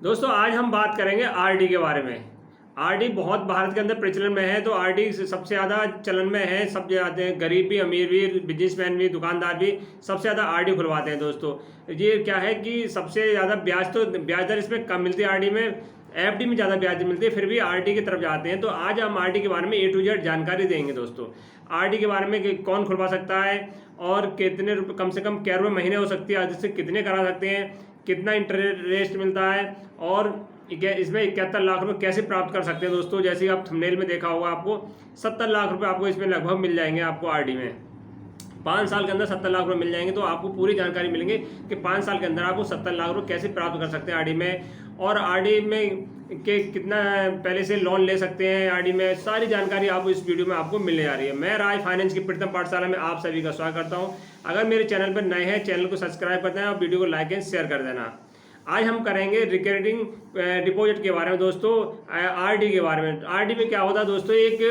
दोस्तों आज हम बात करेंगे आरडी के बारे में। आरडी बहुत भारत के अंदर प्रचलन में है, तो आरडी सबसे ज़्यादा चलन में है। सब ज़्यादा गरीब भी, अमीर भी, बिजनेसमैन भी, दुकानदार भी सबसे ज़्यादा आरडी खुलवाते हैं। दोस्तों ये क्या है कि सबसे ज़्यादा ब्याज दर इसमें कम मिलती है आरडी में। एफडी में ज़्यादा ब्याज मिलती है, फिर भी आरडी की तरफ जाते हैं। तो आज हम आरडी के बारे में ए टू जेड जानकारी देंगे। दोस्तों आरडी के बारे में कि कौन खुलवा सकता है और कितने रुपये, कम से कम क्या रुपये महीने हो सकती है, जिससे कितने करा सकते हैं, कितना इंटरेस्ट मिलता है और इसमें 71 लाख रुपए कैसे प्राप्त कर सकते हैं। दोस्तों जैसे आप थंबनेल में देखा होगा, आपको 70 लाख रुपए आपको इसमें लगभग मिल जाएंगे। आपको आरडी में 5 साल के अंदर 70 लाख रुपए मिल जाएंगे। तो आपको पूरी जानकारी मिलेंगे कि 5 साल के अंदर आपको 70 लाख रुपए कैसे प्राप्त कर सकते हैं आरडी में, और आरडी में के कितना पहले से लोन ले सकते हैं। आरडी में सारी जानकारी आपको इस वीडियो में आपको मिलने जा रही है। मैं राज फाइनेंस की प्रीतम पाठशाला में आप सभी का स्वागत करता हूं। अगर मेरे चैनल पर नए हैं, चैनल को सब्सक्राइब कर देना और वीडियो को लाइक एंड शेयर कर देना। आज हम करेंगे रिकरिंग डिपॉजिट के बारे में। दोस्तों आरडी के बारे में, आरडी में क्या होता है दोस्तों, एक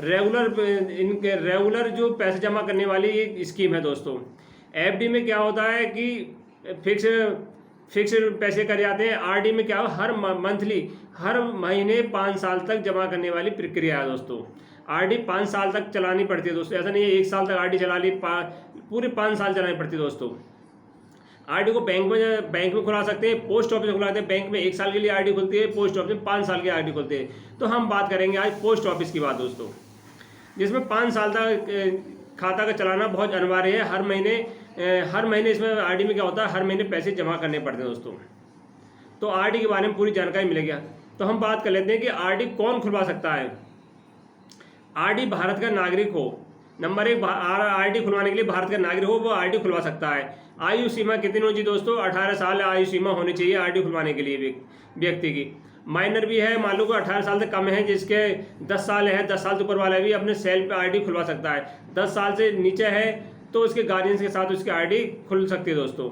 रेगुलर जो पैसे जमा करने वाली एक स्कीम है। दोस्तों एफडी में क्या होता है कि फिक्स पैसे कर जाते हैं। आरडी में क्या हो, हर महीने 5 साल तक जमा करने वाली प्रक्रिया है। दोस्तों आरडी 5 साल तक चलानी पड़ती है। दोस्तों ऐसा नहीं है 1 साल तक आरडी चला ली, पूरे 5 साल चलानी पड़ती है। दोस्तों आरडी को बैंक में खुला सकते हैं, पोस्ट ऑफिस में खुला सकते हैं। बैंक में 1 साल के लिए आरडी खुलती है, पोस्ट ऑफिस में 5 साल की आरडी खुलती है। तो हम बात करेंगे आज पोस्ट ऑफिस की बात दोस्तों, जिसमें 5 साल तक खाता का चलाना बहुत अनिवार्य है। हर महीने इसमें आरडी में क्या होता है, हर महीने पैसे जमा करने पड़ते हैं। दोस्तों तो आरडी के बारे में पूरी जानकारी मिलेगी। तो हम बात कर लेते हैं कि आरडी कौन खुलवा सकता है। आरडी भारत का नागरिक हो, नंबर 1 आरडी खुलवाने के लिए भारत का नागरिक हो वो आरडी खुलवा सकता है। आयु सीमा कितनी होनी चाहिए दोस्तों, 18 साल आयु सीमा होनी चाहिए आरडी खुलवाने के लिए व्यक्ति की। माइनर भी है, मान लो को 18 साल से कम है, जिसके 10 साल है, 10 साल से ऊपर वाला भी अपने सेल्फ आरडी खुलवा सकता है। 10 साल से नीचे है तो उसके गार्जियंस के साथ उसकी आरडी खुल सकती है। दोस्तों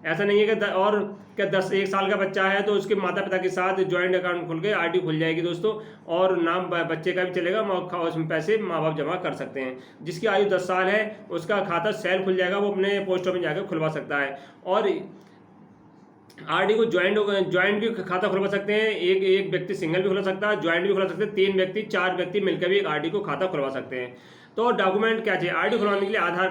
ऐसा नहीं है कि और क्या 1 साल का बच्चा है तो उसके माता पिता के साथ ज्वाइंट अकाउंट खुल के आरडी खुल जाएगी। दोस्तों और नाम बच्चे का भी चलेगा, उसमें पैसे माँ बाप जमा कर सकते हैं। जिसकी आयु 10 साल है उसका खाता सेल्फ खुल जाएगा, वो अपने पोस्ट ऑफिस में जाकर खुलवा सकता है। और आरडी को ज्वाइंट भी खाता खुलवा सकते हैं। एक व्यक्ति सिंगल भी खुला सकता है, ज्वाइंट भी खुला सकते हैं। 3 व्यक्ति 4 व्यक्ति मिलकर भी एक आरडी को खाता खुलवा सकते हैं। तो डॉक्यूमेंट क्या चाहिए आरडी खुलवाने के लिए, आधार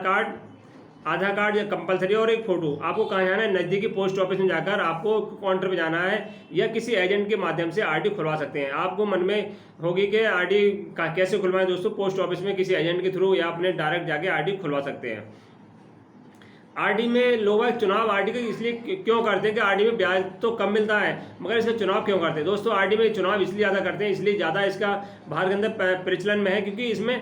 कार्ड या कंपलसरी और एक फोटो। आपको कहाँ जाना है, नज़दीकी पोस्ट ऑफिस में जाकर आपको काउंटर पे जाना है, या किसी एजेंट के माध्यम से आरडी खुलवा सकते हैं। आपको मन में होगी कि आरडी कैसे खुलवाएं। दोस्तों पोस्ट ऑफिस में किसी एजेंट के थ्रू या अपने डायरेक्ट जाके आरडी खुलवा सकते हैं। आरडी में लोग चुनाव आरडी का इसलिए क्यों करते हैं कि आरडी में ब्याज तो कम मिलता है, मगर इसमें चुनाव क्यों करते हैं। दोस्तों आरडी में चुनाव इसलिए ज़्यादा करते हैं, इसलिए ज़्यादा इसका भारत के अंदर प्रचलन में है, क्योंकि इसमें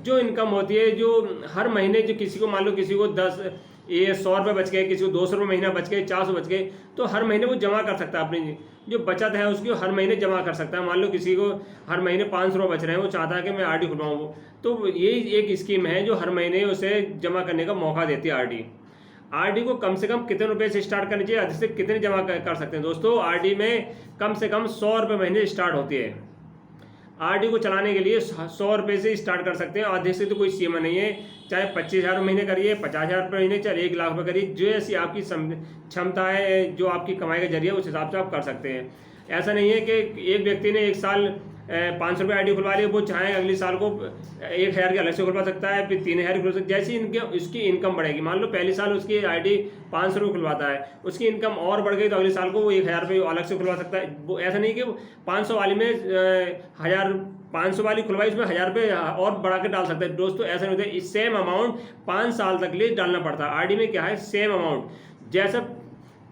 जो इनकम होती है, जो हर महीने जो किसी को मान लो किसी को 100 रुपये बच गए, किसी को 200 रुपये महीना बच गए, 400 बच गए, तो हर महीने वो जमा कर सकता है। अपनी जो बचत है उसकी हर महीने जमा कर सकता है। मान लो किसी को हर महीने 500 रुपये बच रहे हैं, वो चाहता है कि मैं आरडी खुलवाऊँ, तो ये एक स्कीम है जो हर महीने उसे जमा करने का मौका देती है आरडी। आरडी को कम से कम कितने रुपए से स्टार्ट करनी चाहिए, अधिक से कितने जमा कर सकते हैं। दोस्तों आरडी में कम से कम 100 रुपये महीने स्टार्ट होती है। आरडी को चलाने के लिए 100 रुपये से स्टार्ट कर सकते हैं, अधिक से तो कोई सीमा नहीं है। चाहे 25,000 महीने करिए, 50,000 रुपये महीने, चाहे 1 लाख रुपये करिए, जैसी आपकी क्षमता है, जो आपकी कमाई का जरिया उस हिसाब से आप कर सकते हैं। ऐसा नहीं है कि एक व्यक्ति ने 1 साल 500 रुपये आरडी खुलवा ली, वो चाहे अगले साल को 1,000 की अलग से खुलवा सकता है, फिर 3,000 खुलवा सकता है। जैसी उसकी इनकम बढ़ेगी, मान लो पहले साल उसकी आरडी 500 रुपये खुलवाता है, उसकी इनकम और बढ़ गई तो अगले साल को वो 1,000 रुपये अलग से खुलवा सकता है। वो ऐसा नहीं कि 500 वाली में 500 वाली खुलवाई, उसमें 1,000 रुपये और बढ़ा के डाल सकता है। दोस्तों ऐसा नहीं होता है, सेम अमाउंट 5 साल तक लिए डालना पड़ता है। आरडी में क्या है, सेम अमाउंट, जैसा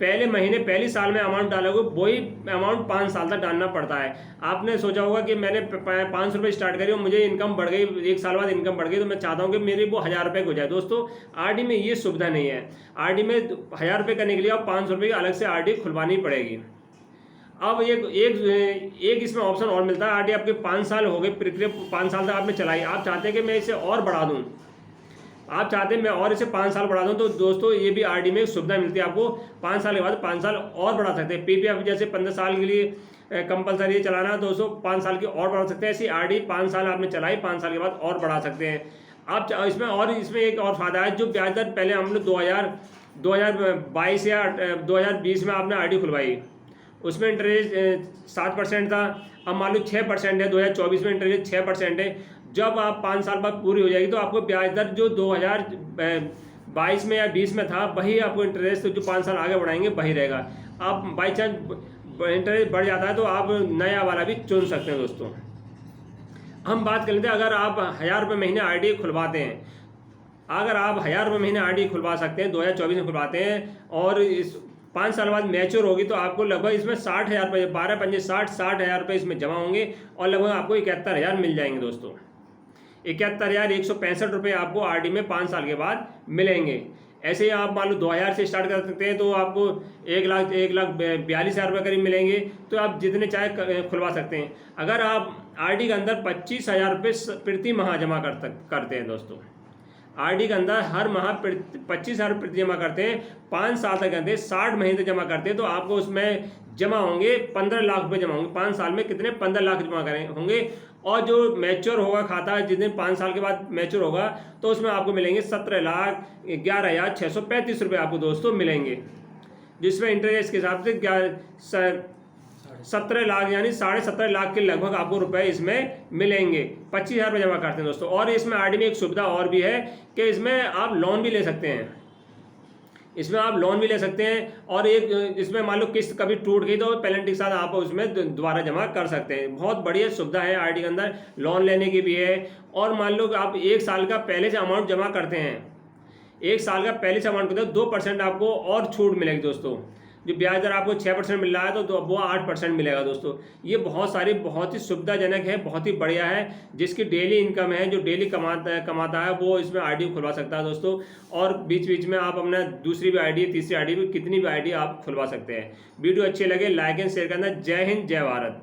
पहले साल में अमाउंट डालोगे वही अमाउंट 5 साल तक डालना पड़ता है। आपने सोचा होगा कि मैंने 500 रुपये स्टार्ट करी और मुझे इनकम बढ़ गई, 1 साल बाद इनकम बढ़ गई, तो मैं चाहता हूं कि मेरी वो 1,000 रुपये हो जाए। दोस्तों आरडी में ये सुविधा नहीं है। आरडी में 1,000 रुपये करने के लिए आप 500 रुपये की अलग से आरडी खुलवानी पड़ेगी। अब एक इसमें ऑप्शन और मिलता है। आरडी आपके 5 साल हो गए, प्रक्रिया 5 साल तक आपने चलाई, आप चाहते हैं कि मैं इसे और बढ़ा दूँ, आप चाहते हैं मैं और इसे 5 साल बढ़ा दूं, तो दोस्तों ये भी आरडी में सुविधा मिलती है। आपको 5 साल के बाद 5 साल और बढ़ा सकते हैं। पीपीएफ जैसे 15 साल के लिए कंपलसरी चलाना, दोस्तों 5 साल की और बढ़ा सकते हैं। ऐसी आरडी 5 साल आपने चलाई, 5 साल के बाद और बढ़ा सकते हैं आप। इसमें एक और फायदा है, जो ब्याज दर पहले हम लोग 2022 या 2020 में आपने आरडी खुलवाई, उसमें इंटरेस्ट 7% था, अब मान लो 6% है, 2024 में इंटरेस्ट 6% है। जब आप 5 साल बाद पूरी हो जाएगी तो आपको ब्याज दर जो 2022 में या 20 में था वही आपको इंटरेस्ट जो 5 साल आगे बढ़ाएंगे वही रहेगा। आप बाई चांस इंटरेस्ट बढ़ जाता है तो आप नया वाला भी चुन सकते हैं दोस्तों। हम बात कर लेते हैं, अगर आप 1000 रुपये महीने RD खुलवाते हैं, अगर आप 1000 रुपये महीने RD खुलवा सकते हैं, 2024 में खुलवाते हैं और इस 5 साल बाद मैच्योर होगी तो आपको लगभग इसमें 60,000 रुपये, 12 पंजे 60,000 रुपये इसमें जमा होंगे और लगभग आपको 71,000 मिल जाएंगे दोस्तों। 71,165 रुपये आपको RD में 5 साल के बाद मिलेंगे। ऐसे ही आप मान लो 2000 से स्टार्ट कर सकते हैं तो आपको 1,42,000 रुपये करीब मिलेंगे। तो आप जितने चाहे खुलवा सकते हैं। अगर आप RD के अंदर 25,000 रुपये प्रति माह जमा करते हैं दोस्तों, RD के अंदर हर माह 25,000 रुपये जमा करते हैं, 5 साल तक करते हैं, 60 महीने तक जमा करते हैं तो आपको उसमें जमा होंगे 15 लाख रुपये जमा होंगे। 5 साल में कितने 15 लाख जमा करें होंगे। और जो मैच्योर होगा खाता जिस दिन 5 साल के बाद मैच्योर होगा तो उसमें आपको मिलेंगे 17,11,635 रुपये आपको दोस्तों मिलेंगे, जिसमें इंटरेस्ट के हिसाब से 17 लाख यानी 17.5 लाख के लगभग आपको रुपए इसमें मिलेंगे। 25,000 रुपये जमा करते हैं दोस्तों। और इसमें RD में एक सुविधा और भी है कि इसमें आप लोन भी ले सकते हैं, इसमें आप लोन भी ले सकते हैं। और एक इसमें मान लो किस्त कभी टूट गई तो पेनल्टी के साथ आप उसमें दोबारा जमा कर सकते हैं। बहुत बढ़िया सुविधा है RD के अंदर, लोन लेने की भी है। और मान लो आप 1 साल का पहले से अमाउंट जमा करते हैं, 1 साल का पहले से अमाउंट करते हो 2% आपको और छूट मिलेगी दोस्तों। जो ब्याज दर आपको 6% मिल रहा है तो वो 8% मिलेगा दोस्तों। ये बहुत ही सुविधाजनक है, बहुत ही बढ़िया है। जिसकी डेली इनकम है, जो डेली कमाता है वो इसमें RD खुलवा सकता है दोस्तों। और बीच बीच में आप अपना दूसरी भी ID, तीसरी ID भी, कितनी भी ID आप खुलवा सकते हैं। वीडियो अच्छे लगे लाइक एंड शेयर करना। जय हिंद, जय भारत।